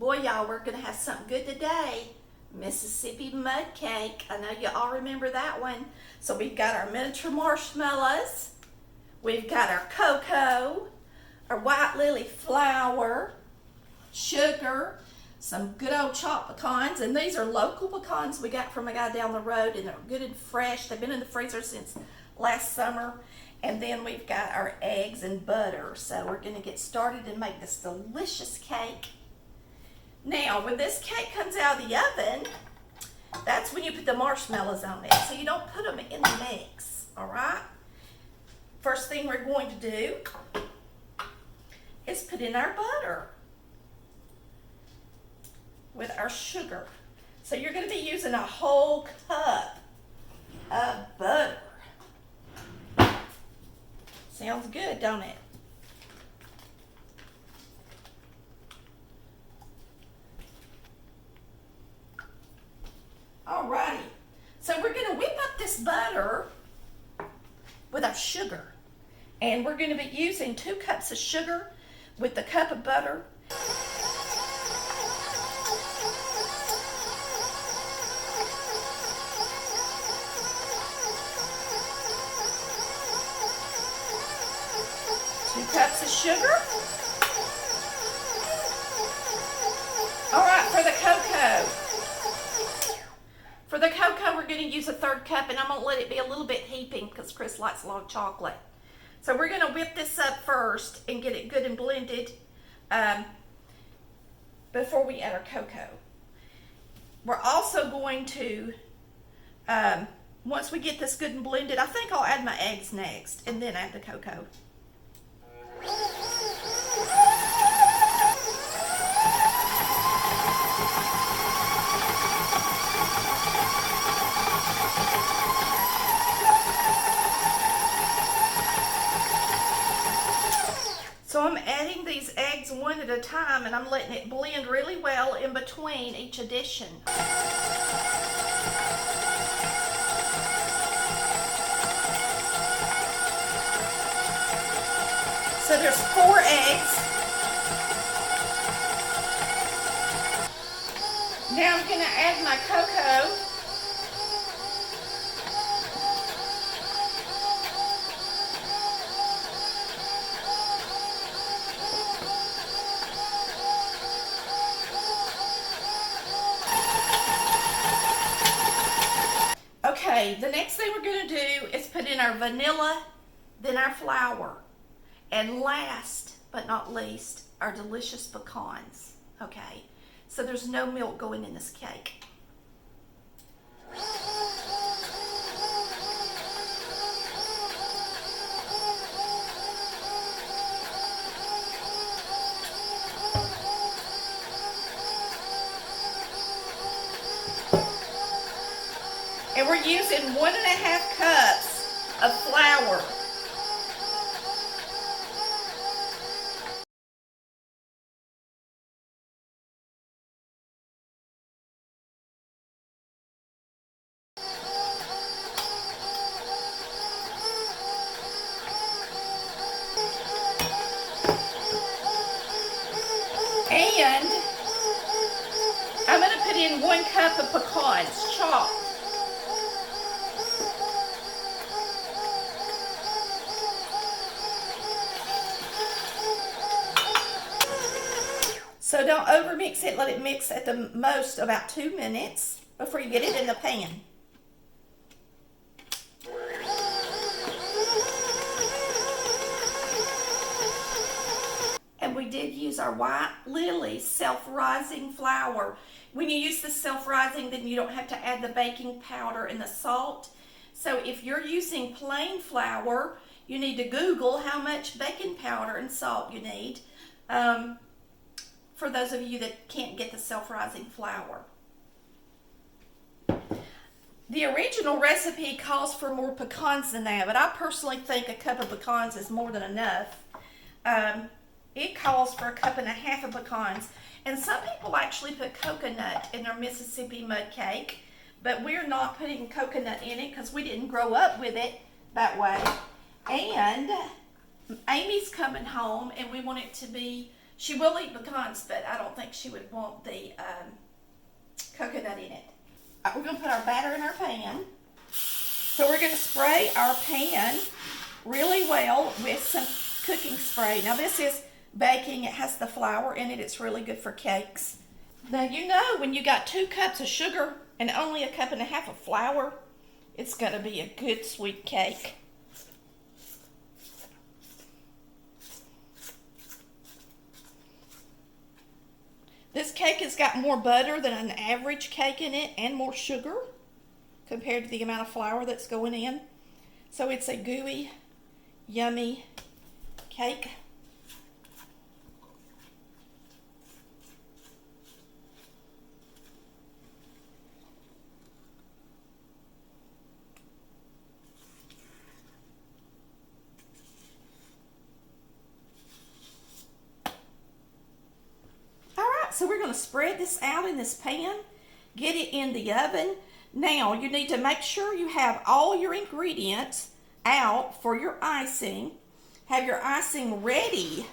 Boy, y'all, we're going to have something good today. Mississippi mud cake. I know you all remember that one. So we've got our miniature marshmallows. We've got our cocoa, our white lily flour, sugar, some good old chopped pecans. And these are local pecans we got from a guy down the road, and they're good and fresh. They've been in the freezer since last summer. And then we've got our eggs and butter. So we're going to get started and make this delicious cake. Now, when this cake comes out of the oven, that's when you put the marshmallows on it. So you don't put them in the mix, all right? First thing we're going to do is put in our butter with our sugar. So you're going to be using a whole cup of butter. Sounds good, don't it? Alrighty, so we're going to whip up this butter with our sugar. And we're going to be using 2 cups of sugar with the cup of butter. Two cups of sugar. All right, for the cocoa. For the cocoa, we're going to use a 1/3 cup, and I'm going to let it be a little bit heaping because Chris likes a lot of chocolate. So we're going to whip this up first and get it good and blended before we add our cocoa. We're also going to, once we get this good and blended, I think I'll add my eggs next and then add the cocoa. So I'm adding these eggs one at a time, and I'm letting it blend really well in between each addition. So there's 4 eggs. Now I'm going to add my cocoa. Okay, the next thing we're going to do is put in our vanilla, then our flour, and last but not least, our delicious pecans. Okay, so there's no milk going in this cake. And we're using 1½ cups of flour. And I'm going to put in 1 cup of pecans, chopped. So don't overmix it. Let it mix at the most about 2 minutes before you get it in the pan. And we did use our white lily self-rising flour. When you use the self-rising, then you don't have to add the baking powder and the salt. So if you're using plain flour, you need to Google how much baking powder and salt you need. For those of you that can't get the self-rising flour. The original recipe calls for more pecans than that, but I personally think a cup of pecans is more than enough. It calls for 1.5 cups of pecans, and some people actually put coconut in their Mississippi mud cake, but we're not putting coconut in it because we didn't grow up with it that way. And Amy's coming home, and we want it to be She will eat pecans, but I don't think she would want the coconut in it. We're going to put our batter in our pan. So we're going to spray our pan really well with some cooking spray. Now this is baking. It has the flour in it. It's really good for cakes. Now you know when you got 2 cups of sugar and only 1.5 cups of flour, it's going to be a good sweet cake. This cake has got more butter than an average cake in it and more sugar compared to the amount of flour that's going in. So it's a gooey, yummy cake. So we're going to spread this out in this pan, get it in the oven. Now you need to make sure you have all your ingredients out for your icing. Have your icing ready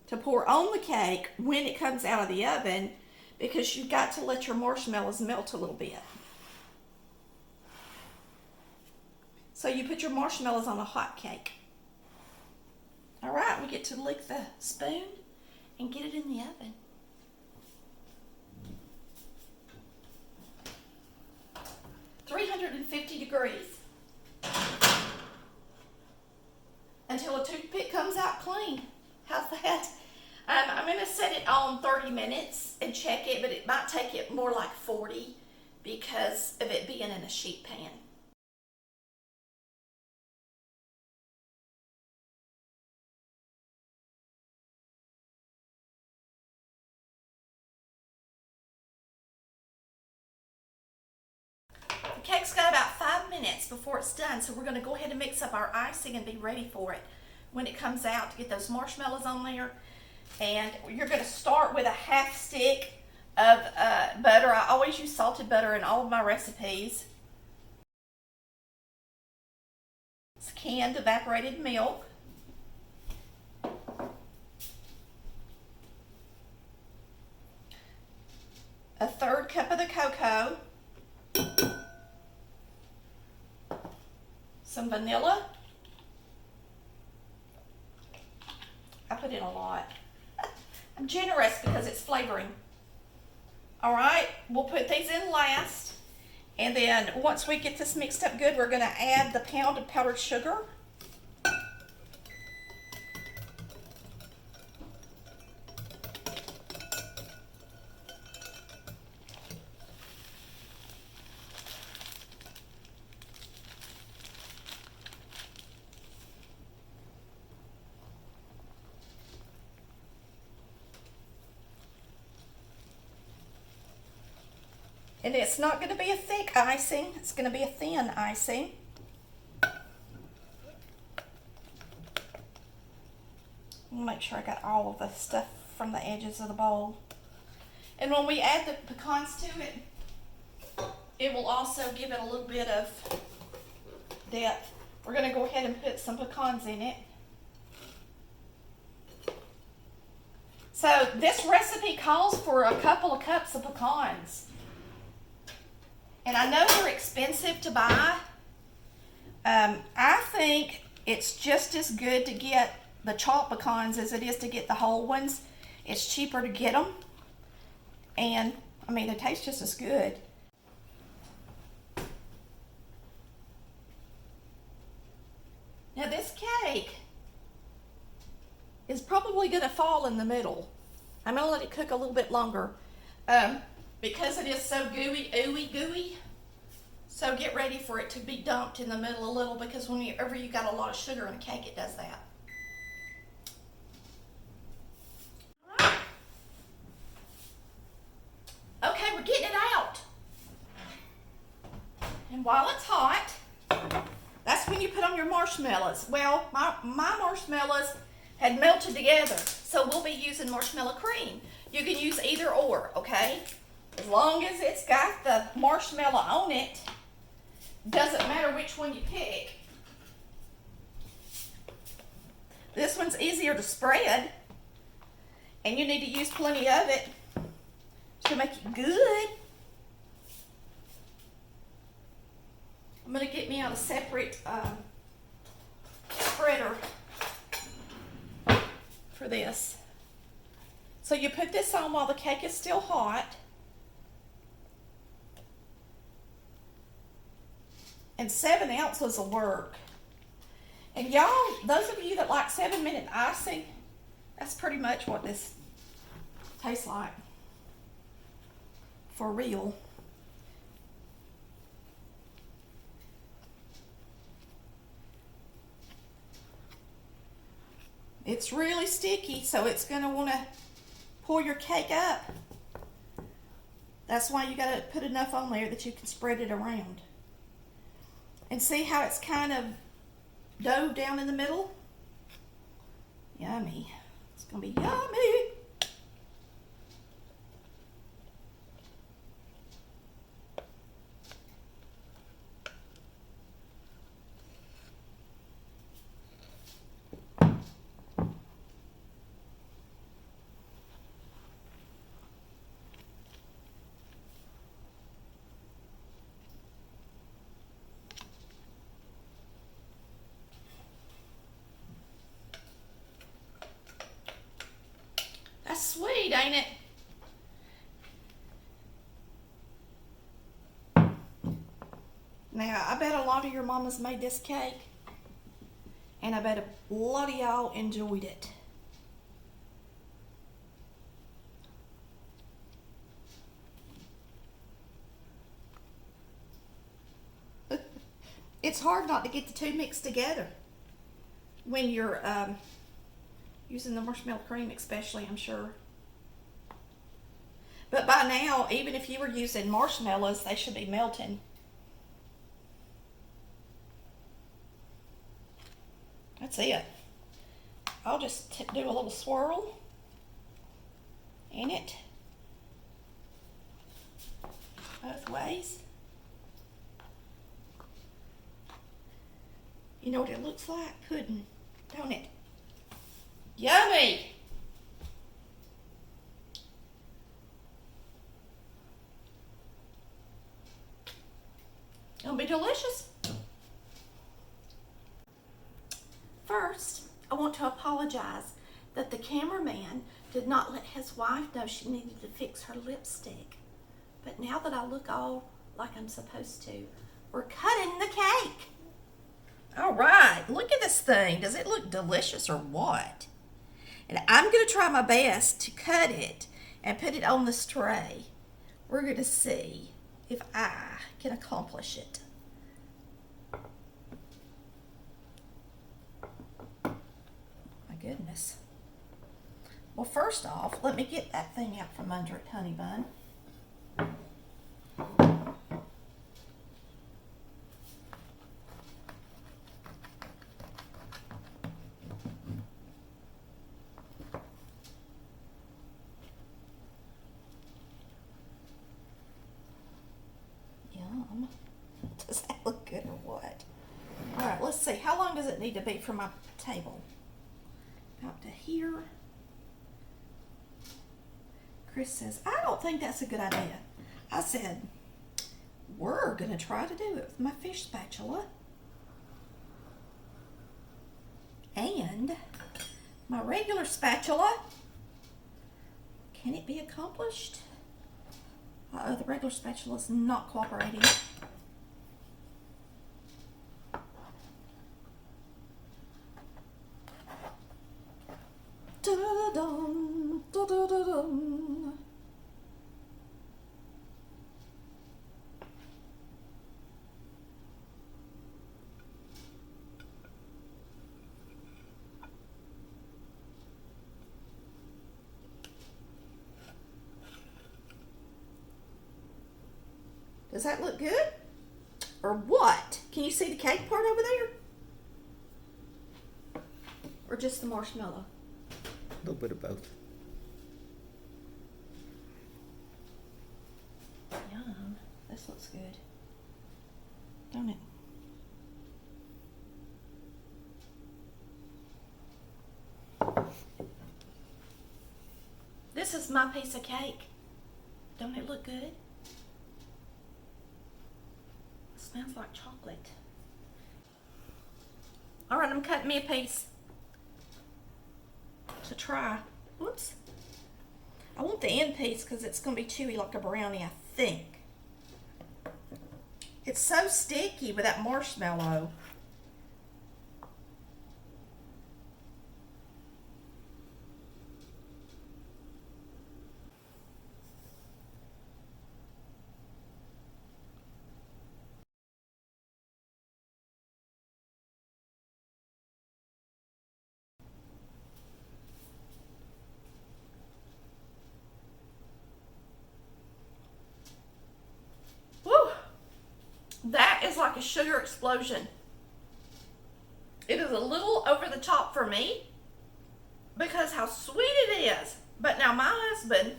to pour on the cake when it comes out of the oven, because you've got to let your marshmallows melt a little bit. So you put your marshmallows on a hot cake. All right, we get to lick the spoon and get it in the oven. 350 degrees until a toothpick comes out clean. How's that? I'm going to set it on 30 minutes and check it, but it might take it more like 40 because of it being in a sheet pan. The cake's got about 5 minutes before it's done, so we're going to go ahead and mix up our icing and be ready for it when it comes out to get those marshmallows on there. And you're going to start with a 1/2 stick of butter. I always use salted butter in all of my recipes. It's canned evaporated milk. A 1/3 cup of the cocoa. Some vanilla. I put in a lot. I'm generous because it's flavoring. All right, we'll put these in last. And then once we get this mixed up good, we're going to add the pounded powdered sugar. And it's not going to be a thick icing, it's going to be a thin icing. Make sure I got all of the stuff from the edges of the bowl. And when we add the pecans to it, it will also give it a little bit of depth. We're going to go ahead and put some pecans in it. So this recipe calls for a couple of cups of pecans. And I know they're expensive to buy. I think it's just as good to get the chopped pecans as it is to get the whole ones. It's cheaper to get them. And, I mean, they taste just as good. Now this cake is probably going to fall in the middle. I'm going to let it cook a little bit longer. Because it is so gooey, ooey gooey. So get ready for it to be dumped in the middle a little, because whenever you got a lot of sugar in a cake, it does that. Okay, we're getting it out. And while it's hot, that's when you put on your marshmallows. Well, my marshmallows had melted together, so we'll be using marshmallow cream. You can use either or, okay? As long as it's got the marshmallow on it, doesn't matter which one you pick. This one's easier to spread. And you need to use plenty of it to make it good. I'm going to get me out a separate spreader for this. So you put this on while the cake is still hot. And 7 ounces will work. And y'all, those of you that like 7-minute icing, that's pretty much what this tastes like. For real. It's really sticky, so it's going to want to pull your cake up. That's why you got to put enough on there that you can spread it around. And see how it's kind of dough down in the middle? Yummy. It's going to be yummy. That's sweet, ain't it? Now, I bet a lot of your mamas made this cake, and I bet a lot of y'all enjoyed it. It's hard not to get the two mixed together when you're using the marshmallow cream, especially, I'm sure. But by now, even if you were using marshmallows, they should be melting. That's it. I'll just do a little swirl in it both ways. You know what it looks like? Pudding, don't it? Yummy! It'll be delicious. First, I want to apologize that the cameraman did not let his wife know she needed to fix her lipstick. But now that I look all like I'm supposed to, we're cutting the cake. All right, look at this thing. Does it look delicious or what? And I'm going to try my best to cut it and put it on this tray. We're going to see if I can accomplish it. My goodness. Well, first off, let me get that thing out from under it, honey bun. Does that look good or what? All right, let's see. How long does it need to be from my table? About to here. Chris says, I don't think that's a good idea. I said, we're going to try to do it with my fish spatula. And my regular spatula. Can it be accomplished? Uh-oh, the regular spatula is not cooperating. Da-da-dum, da-da-da-dum. Does that look good? Or what? Can you see the cake part over there? Or just the marshmallow? A little bit of both. Yum. This looks good. Don't it? this is my piece of cake. Don't it look good? It smells like chocolate. All right, I'm cutting me a piece to try. Whoops. I want the end piece because it's going to be chewy like a brownie, I think. It's so sticky with that marshmallow. Woo! That is like a sugar explosion. It is a little over the top for me because how sweet it is. But now my husband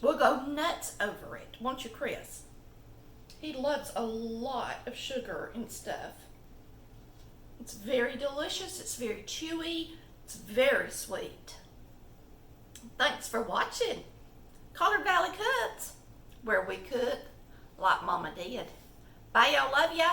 will go nuts over it, won't you, Chris? He loves a lot of sugar and stuff. It's very delicious. It's very chewy. It's very sweet. Thanks for watching Collard Valley Cooks, where we cook like Mama did. Bye, y'all. Love ya.